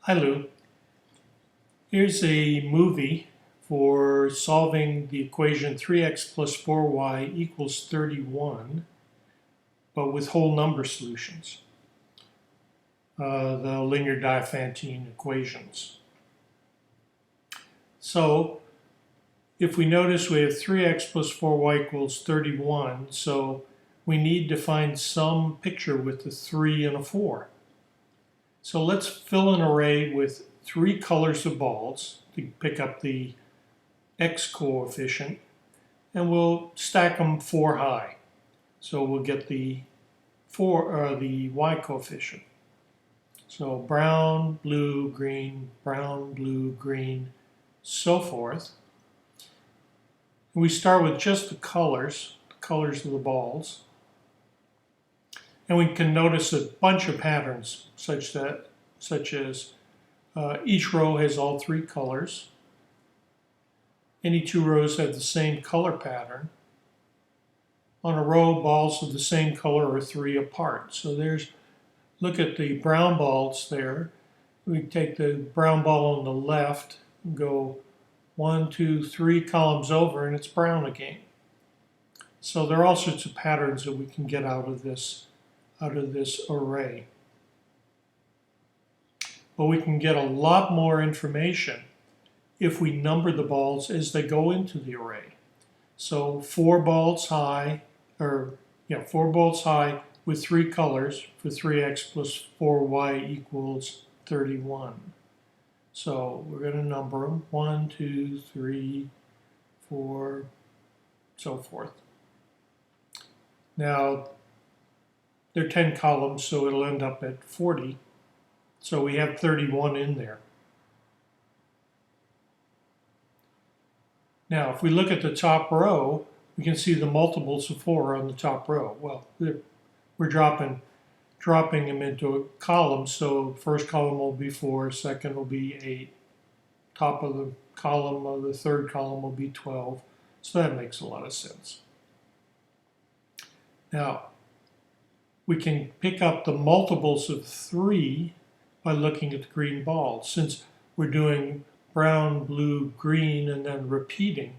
Hi Lou. Here's a movie for solving the equation 3x plus 4y equals 31, but with whole number solutions, the linear Diophantine equations. So if we notice we have 3x plus 4y equals 31, so we need to find some picture with a 3 and a 4. So let's fill an array with 3 colors of balls to pick up the x coefficient, and we'll stack them 4 high. So we'll get the y coefficient. So brown, blue, green, so forth. We start with just the colors of the balls. And we can notice a bunch of patterns such as each row has all 3 colors. Any 2 rows have the same color pattern. On a row, balls of the same color are 3 apart. So look at the brown balls there. We take the brown ball on the left and go 1, 2, 3 columns over, and it's brown again. So there are all sorts of patterns that we can get out of this array. But we can get a lot more information if we number the balls as they go into the array. So 4 balls high with 3 colors for 3x plus 4y equals 31. So we're going to number them 1, 2, 3, 4, so forth. Now, they're 10 columns, so it'll end up at 40. So we have 31 in there. Now, if we look at the top row, we can see the multiples of 4 on the top row. Well, we're dropping them into columns, so first column will be 4, second will be 8, top of the column of the third column will be 12. So that makes a lot of sense. Now, we can pick up the multiples of 3 by looking at the green balls. Since we're doing brown, blue, green, and then repeating,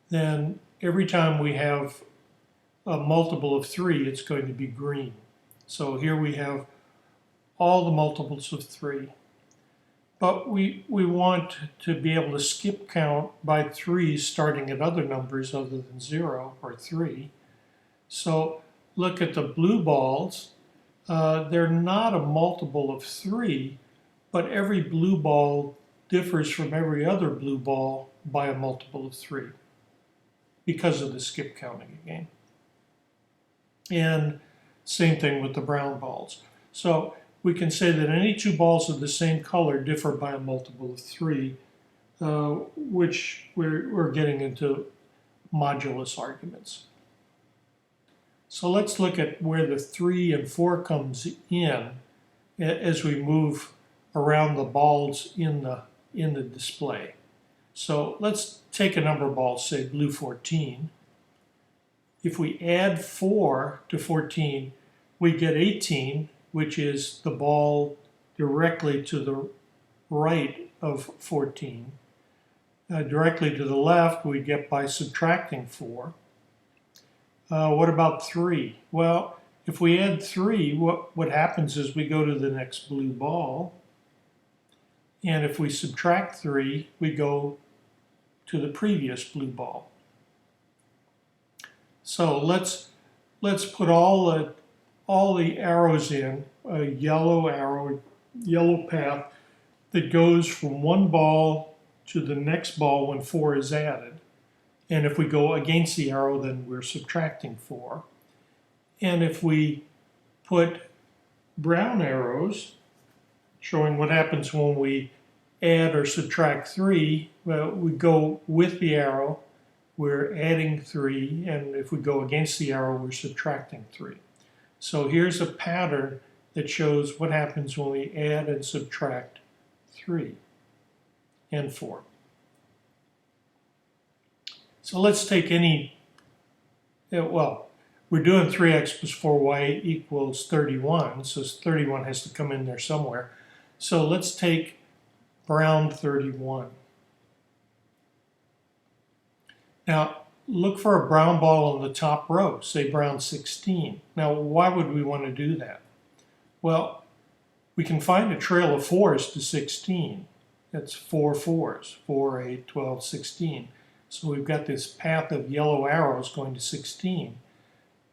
then every time we have a multiple of 3, it's going to be green. So here we have all the multiples of 3. But we want to be able to skip count by 3 starting at other numbers other than 0 or 3. So look at the blue balls. They're not a multiple of 3, but every blue ball differs from every other blue ball by a multiple of 3 because of the skip counting again. And same thing with the brown balls. So we can say that any 2 balls of the same color differ by a multiple of 3, which we're getting into modulus arguments. So let's look at where the 3 and 4 comes in as we move around the balls in the display. So let's take a number of balls, say blue 14. If we add 4 to 14, we get 18, which is the ball directly to the right of 14. Directly to the left, we get by subtracting 4. What about 3? Well, if we add 3, what happens is we go to the next blue ball. And if we subtract 3, we go to the previous blue ball. So let's put all the arrows in, a yellow path that goes from one ball to the next ball when 4 is added. And if we go against the arrow, then we're subtracting 4. And if we put brown arrows showing what happens when we add or subtract 3, well, we go with the arrow, we're adding 3, and if we go against the arrow, we're subtracting 3. So here's a pattern that shows what happens when we add and subtract 3 and 4. So let's take we're doing 3x plus 4y equals 31, so 31 has to come in there somewhere. So let's take brown 31. Now, look for a brown ball in the top row, say brown 16. Now, why would we want to do that? Well, we can find a trail of 4s to 16. That's 4 4s, 4, 8, 12, 16. So we've got this path of yellow arrows going to 16.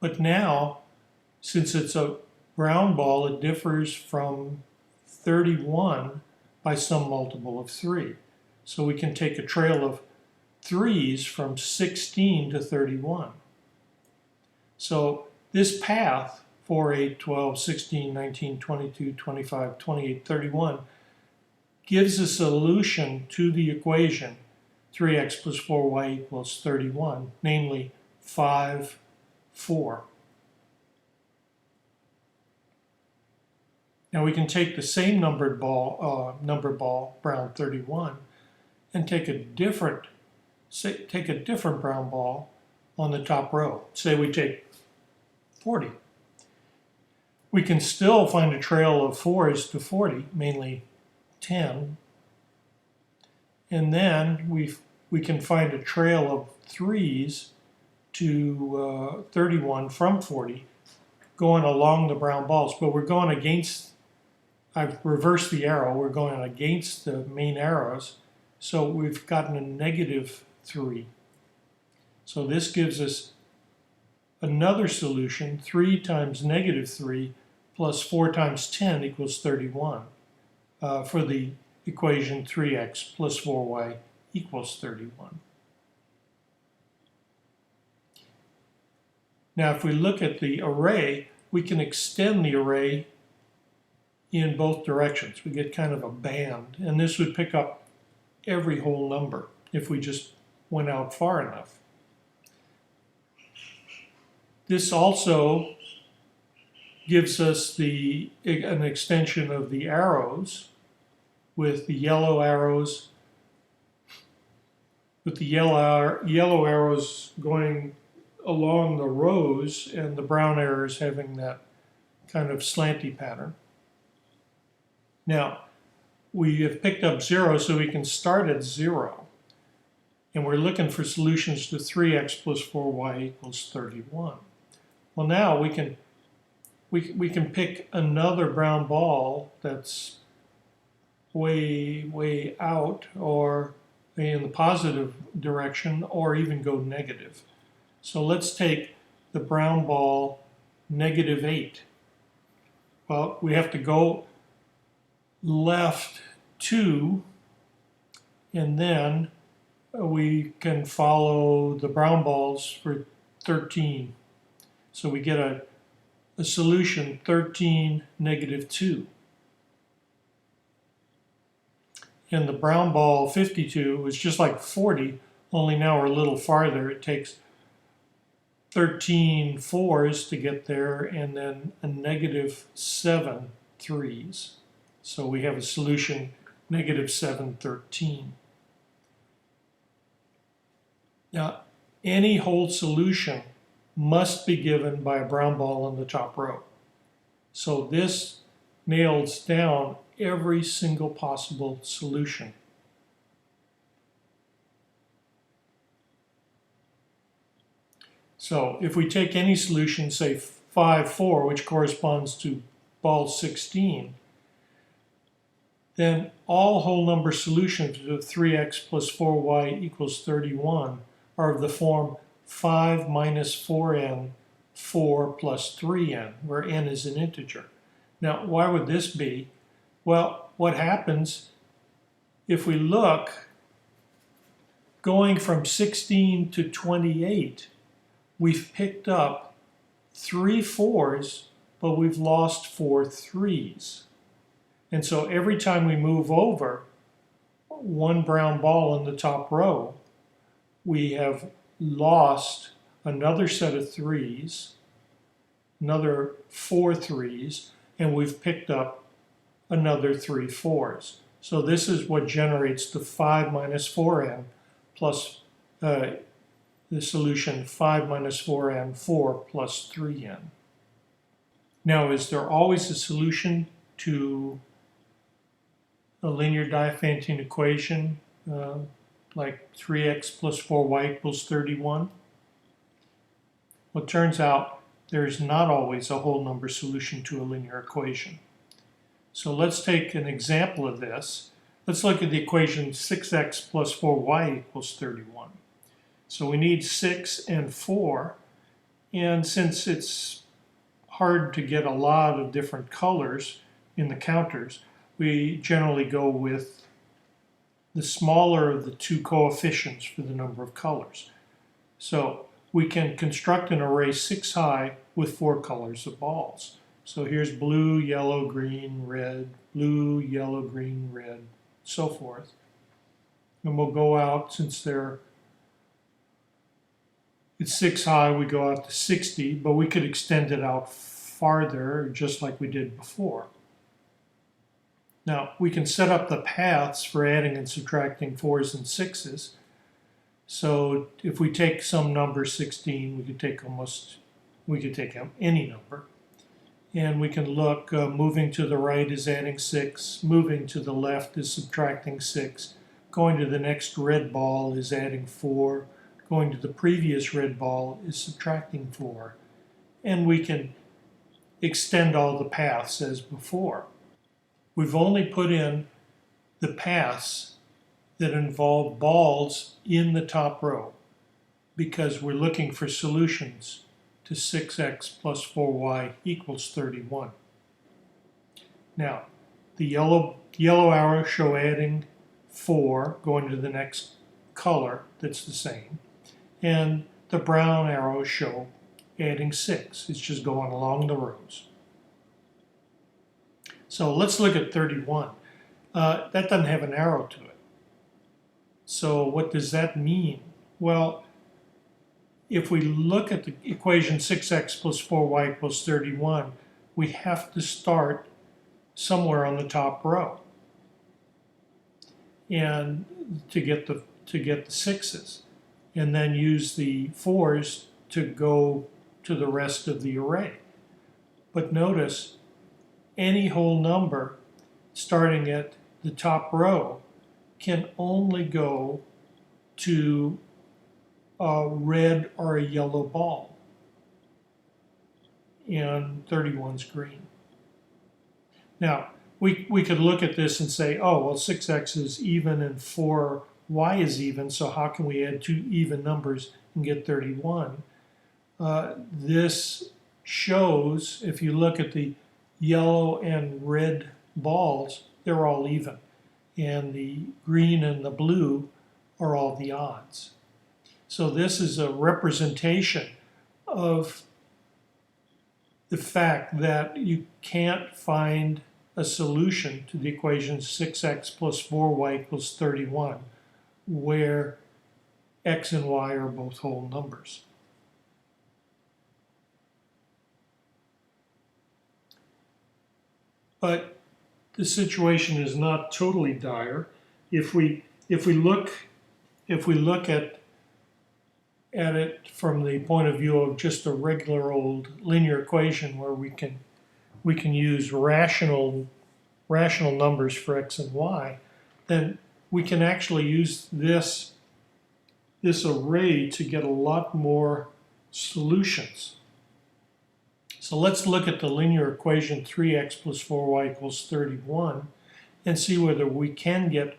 But now, since it's a brown ball, it differs from 31 by some multiple of 3. So we can take a trail of 3s from 16 to 31. So this path, 4, 8, 12, 16, 19, 22, 25, 28, 31, gives a solution to the equation 3x plus 4y equals 31, namely 5, 4. Now we can take the same number ball, brown 31, and take a different brown ball on the top row. Say we take 40. We can still find a trail of 4s to 40, mainly 10. And then we can find a trail of 3s to 31 from 40 going along the brown balls. But we're going against, I've reversed the arrow, we're going against the main arrows. So we've gotten a negative 3. So this gives us another solution, 3 times negative 3 plus 4 times 10 equals 31 for the equation 3x plus 4y equals 31. Now if we look at the array, we can extend the array in both directions. We get kind of a band, and this would pick up every whole number if we just went out far enough. This also gives us an extension of the arrows with the yellow arrows going along the rows and the brown arrows having that kind of slanty pattern. Now, we have picked up 0, so we can start at 0. And we're looking for solutions to 3x plus 4y equals 31. Well, now we can pick another brown ball that's way out, or in the positive direction, or even go negative. So let's take the brown ball negative 8. Well, we have to go left 2, and then we can follow the brown balls for 13. So we get a solution 13, negative 2. And the brown ball 52 is just like 40, only now we're a little farther. It takes 13 4s to get there, and then a negative 7 3s. So we have a solution negative 7, 13. Now, any whole solution must be given by a brown ball on the top row. So this nails down every single possible solution. So if we take any solution, say 5, 4, which corresponds to ball 16, then all whole number solutions of 3x plus 4y equals 31 are of the form 5 minus 4n, 4 plus 3n, where n is an integer. Now, why would this be? Well, what happens if we look, going from 16 to 28, we've picked up 3 4s, but we've lost 4 3s. And so every time we move over one brown ball in the top row, we have lost another set of 3s, another 4 3s, and we've picked up another 3 4s. So this is what generates the 5 minus 4n plus the solution 5 minus 4n, 4 plus 3n. Now, is there always a solution to a linear Diophantine equation like 3x plus 4y equals 31? Well, it turns out there's not always a whole number solution to a linear equation. So let's take an example of this. Let's look at the equation 6x plus 4y equals 31. So we need 6 and 4, and since it's hard to get a lot of different colors in the counters, we generally go with the smaller of the two coefficients for the number of colors. So we can construct an array 6 high with 4 colors of balls. So here's blue, yellow, green, red, blue, yellow, green, red, so forth. And we'll go out, since it's 6 high, we go out to 60, but we could extend it out farther, just like we did before. Now, we can set up the paths for adding and subtracting 4s and 6s. So if we take some number 16, we could take any number. And we can look, moving to the right is adding 6, moving to the left is subtracting 6, going to the next red ball is adding 4, going to the previous red ball is subtracting 4. And we can extend all the paths as before. We've only put in the paths that involve balls in the top row because we're looking for solutions to 6x plus 4y equals 31. Now, the yellow arrows show adding 4, going to the next color that's the same, and the brown arrows show adding 6. It's just going along the rows. So let's look at 31. That doesn't have an arrow to it. So what does that mean? Well, if we look at the equation 6x plus 4y equals 31, we have to start somewhere on the top row and to get the 6s, and then use the 4s to go to the rest of the array. But notice, any whole number starting at the top row can only go to a red or a yellow ball, and 31's green. Now, we could look at this and say, oh, well, 6x is even and 4y is even, so how can we add two even numbers and get 31? This shows, if you look at the yellow and red balls, they're all even, and the green and the blue are all the odds. So this is a representation of the fact that you can't find a solution to the equation 6x plus 4y equals 31 where x and y are both whole numbers. But the situation is not totally dire. If we look at it from the point of view of just a regular old linear equation where we can use rational numbers for x and y, then we can actually use this array to get a lot more solutions. So let's look at the linear equation 3x plus 4y equals 31 and see whether we can get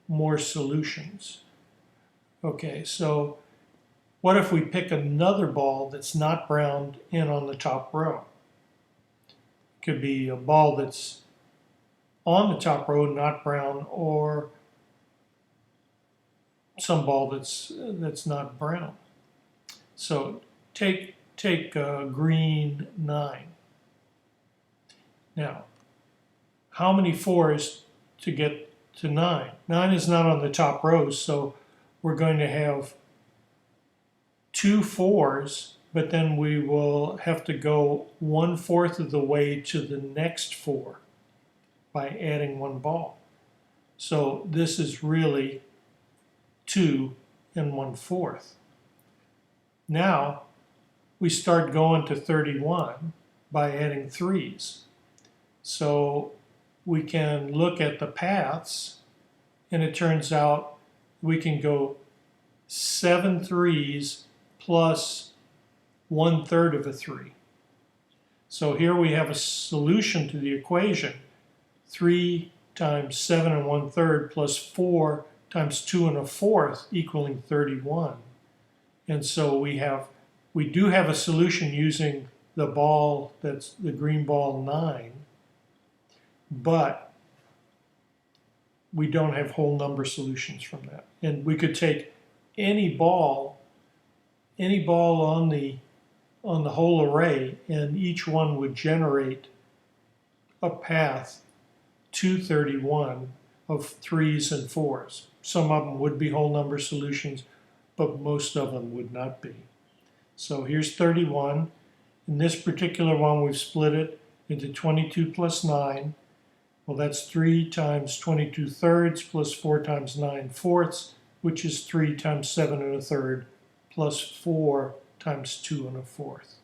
more solutions. Okay, so what if we pick another ball that's not brown and on the top row? It could be a ball that's on the top row, not brown, or some ball that's not brown. So take green 9. Now, how many 4s to get to 9? 9 is not on the top row, so we're going to have 2 4s, but then we will have to go 1/4 of the way to the next 4 by adding 1 ball. So this is really 2 and 1/4. Now we start going to 31 by adding 3s. So we can look at the paths, and it turns out we can go 7 3s plus 1/3 of a 3. So here we have a solution to the equation. 3 times 7 1/3 plus 4 times 2 1/4 equaling 31. And so we do have a solution using the ball, that's the green ball 9, but we don't have whole number solutions from that. And we could take any ball on the whole array, and each one would generate a path to 31 of 3s and 4s. Some of them would be whole number solutions, but most of them would not be. So here's 31. In this particular one, we've split it into 22 plus 9. Well, that's 3 times 22 thirds plus 4 times 9 fourths, which is 3 times 7 1/3 plus 4 times 2 1/4.